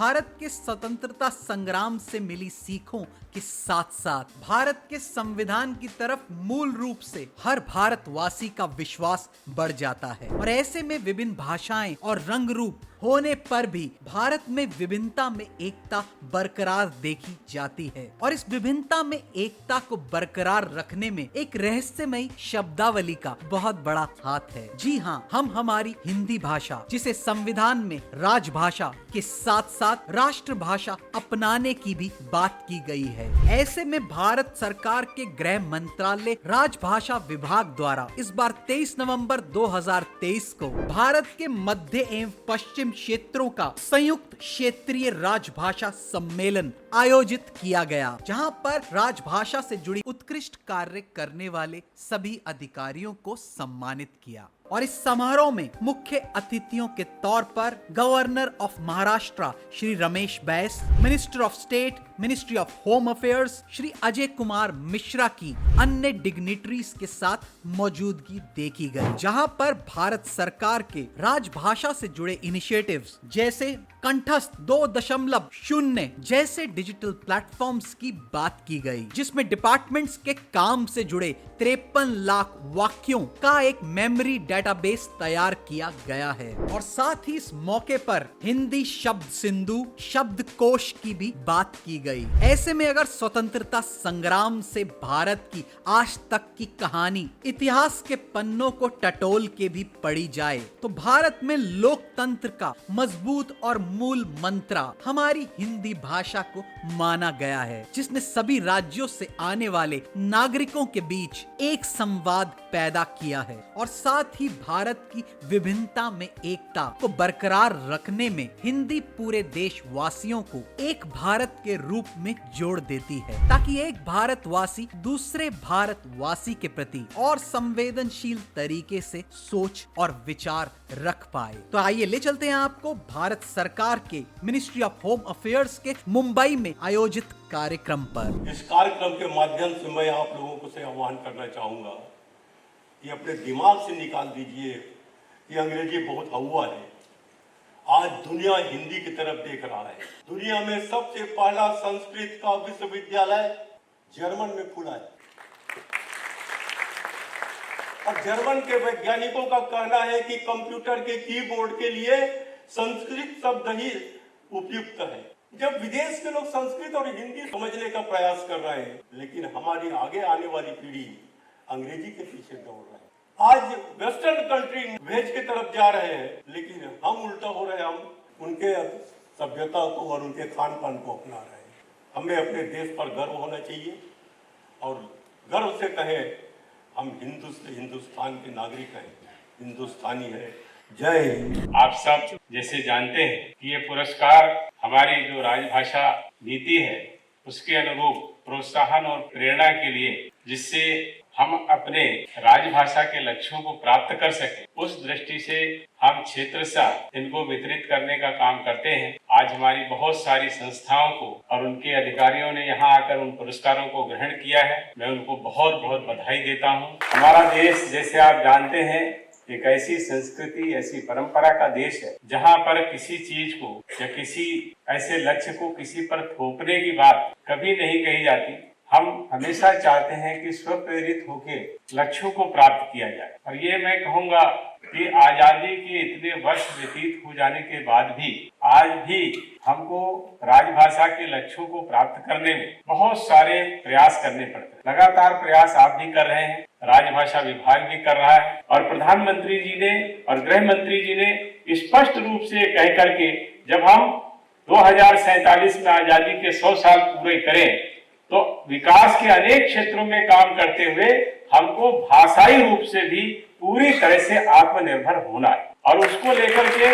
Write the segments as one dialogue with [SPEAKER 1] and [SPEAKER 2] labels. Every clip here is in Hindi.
[SPEAKER 1] भारत के स्वतंत्रता संग्राम से मिली सीखों के साथ साथ भारत के संविधान की तरफ मूल रूप से हर भारतवासी का विश्वास बढ़ जाता है। और ऐसे में विभिन्न भाषाएं और रंग रूप होने पर भी भारत में विभिन्नता में एकता बरकरार देखी जाती है। और इस विभिन्नता में एकता को बरकरार रखने में एक रहस्यमयी शब्दावली का बहुत बड़ा हाथ है। जी हाँ, हम हमारी हिंदी भाषा, जिसे संविधान में राजभाषा के साथ साथ राष्ट्रभाषा अपनाने की भी बात की गई है। ऐसे में भारत सरकार के गृह मंत्रालय राजभाषा विभाग द्वारा इस बार 23 नवंबर 2023 को भारत के मध्य एवं पश्चिम क्षेत्रों का संयुक्त क्षेत्रीय राजभाषा सम्मेलन आयोजित किया गया, जहां पर राजभाषा से जुड़ी उत्कृष्ट कार्य करने वाले सभी अधिकारियों को सम्मानित किया। और इस समारोह में मुख्य अतिथियों के तौर पर governor of Maharashtra Shri Ramesh Bais, minister of state ministry of home affairs Shri Ajay Kumar Mishra की अन्य डिग्निटरीज के साथ मौजूदगी देखी गई, जहां पर भारत सरकार के राजभाषा से जुड़े इनिशिएटिव्स जैसे कंठस्थ 2.0 जैसे डिजिटल प्लेटफॉर्म्स की बात की गई, जिसमें डिपार्टमेंट्स के काम से जुड़े 53 लाख वाक्यों का एक मेमोरी डेटाबेस तैयार किया गया है। और साथ ही इस मौके पर हिंदी शब्द सिंधु शब्दकोश की भी बात की गई। ऐसे में अगर स्वतंत्रता संग्राम से भारत की आज तक की कहानी इतिहास के पन्नों को टटोल के भी पढ़ी जाए तो भारत में लोकतंत्र का मजबूत और मूल मंत्र हमारी हिंदी भाषा को माना गया है, जिसने सभी राज्यों से आने वाले नागरिकों के बीच एक संवाद पैदा किया है और साथ ही भारत की विभिन्नता में एकता को बरकरार रखने में हिंदी पूरे देशवासियों को एक भारत के रूप में जोड़ देती है, ताकि एक भारतवासी दूसरे भारतवासी के प्रति और संवेदनशील तरीके से सोच और विचार रख पाए। तो आइए ले चलते हैं आपको भारत सरकार के मिनिस्ट्री ऑफ होम अफेयर्स के मुंबई में आयोजित कार्यक्रम पर।
[SPEAKER 2] इस कार्यक्रम के माध्यम से मैं आप लोगों को से आह्वान करना चाहूंगा कि अपने दिमाग से निकाल दीजिए कि अंग्रेजी बहुत हवा है। आज दुनिया हिंदी की तरफ देख रहा है। दुनिया में सबसे पहला संस्कृत का विश्वविद्यालय जर्मन में खुला है और जर्मन के वैज्ञानिकों का कहना है कि कंप्यूटर के कीबोर्ड के लिए संस्कृत शब्द ही उपयुक्त है। जब विदेश के लोग संस्कृत और हिंदी समझने का प्रयास कर रहे हैं, लेकिन हमारी आगे आने वाली पीढ़ी अंग्रेजी के पीछे दौड़ रहे हैं। आज वेस्टर्न कंट्री वेज की तरफ जा रहे हैं, लेकिन हम उल्टा हो रहे हैं। हम उनके सभ्यता को और उनके खान पान को अपना रहे हैं। हमें अपने देश पर गर्व होना चाहिए और गर्व से कहें हम हिंदुस्तान के नागरिक हैं, हिंदुस्तानी है। जय हिंद।
[SPEAKER 3] आप सब जैसे जानते हैं कि ये पुरस्कार हमारी जो राजभाषा नीति है उसके अनुरूप प्रोत्साहन और प्रेरणा के लिए, जिससे हम अपने राजभाषा के लक्ष्यों को प्राप्त कर सके, उस दृष्टि से हम क्षेत्र से इनको वितरित करने का काम करते हैं। आज हमारी बहुत सारी संस्थाओं को और उनके अधिकारियों ने यहाँ आकर उन पुरस्कारों को ग्रहण किया है। मैं उनको बहुत बहुत बधाई देता हूँ। हमारा देश, जैसे आप जानते हैं, एक ऐसी संस्कृति, ऐसी परंपरा का देश है जहाँ पर किसी चीज को या किसी ऐसे लक्ष्य को किसी पर थोपने की बात कभी नहीं कही जाती। हम हमेशा चाहते हैं कि स्वप्रेरित होकर लक्ष्यों को प्राप्त किया जाए। और ये मैं कहूँगा कि आजादी के इतने वर्ष व्यतीत हो जाने के बाद भी आज भी हमको राजभाषा के लक्ष्यों को प्राप्त करने में बहुत सारे प्रयास करने पड़ते हैं। लगातार प्रयास आप भी कर रहे हैं, राजभाषा विभाग भी कर रहा है और प्रधानमंत्री जी ने और गृह मंत्री जी ने स्पष्ट रूप से कह करके जब हम 2047 में आजादी के 100 साल पूरे करें तो विकास के अनेक क्षेत्रों में काम करते हुए हमको भाषाई रूप से भी पूरी तरह से आत्मनिर्भर होना है। और उसको लेकर के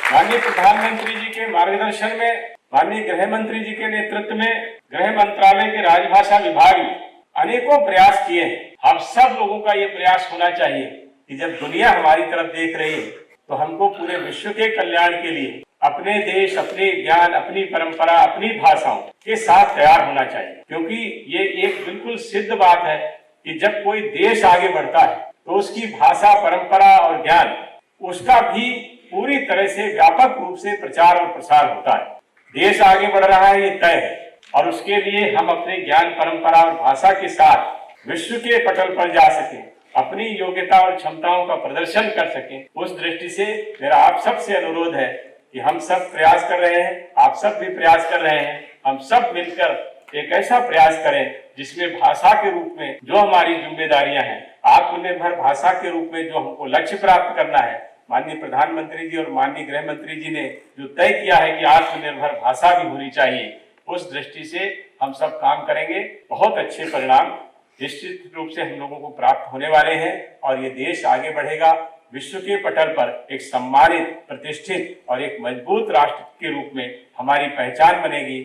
[SPEAKER 3] माननीय प्रधानमंत्री जी के मार्गदर्शन में, माननीय गृह मंत्री जी के नेतृत्व में गृह मंत्रालय के राजभाषा विभाग ने अनेकों प्रयास किए हैं। हम सब लोगों का ये प्रयास होना चाहिए कि जब दुनिया हमारी तरफ देख रही है तो हमको पूरे विश्व के कल्याण के लिए अपने देश, अपने ज्ञान, अपनी परंपरा, अपनी भाषाओं के साथ तैयार होना चाहिए। क्योंकि ये एक बिल्कुल सिद्ध बात है कि जब कोई देश आगे बढ़ता है तो उसकी भाषा, परंपरा और ज्ञान उसका भी पूरी तरह से व्यापक रूप से प्रचार और प्रसार होता है। देश आगे बढ़ रहा है, ये तय है, और उसके लिए हम अपने ज्ञान, परंपरा और भाषा के साथ विश्व के पटल पर जा सके, अपनी योग्यता और क्षमताओं का प्रदर्शन कर सके। उस दृष्टि से मेरा आप सबसे अनुरोध है कि हम सब प्रयास कर रहे हैं, आप सब भी प्रयास कर रहे हैं, हम सब मिलकर एक ऐसा प्रयास करें जिसमें भाषा के रूप में जो हमारी जिम्मेदारियां हैं, आत्मनिर्भर भाषा के रूप में जो हमको लक्ष्य प्राप्त करना है, माननीय प्रधानमंत्री जी और माननीय गृह मंत्री जी ने जो तय किया है कि आत्मनिर्भर भाषा भी होनी चाहिए, उस दृष्टि से हम सब काम करेंगे। बहुत अच्छे परिणाम निश्चित रूप से हम लोगों को प्राप्त होने वाले हैं और ये देश आगे बढ़ेगा, विश्व के पटल पर एक सम्मानित, प्रतिष्ठित और एक मजबूत राष्ट्र के रूप में हमारी पहचान बनेगी।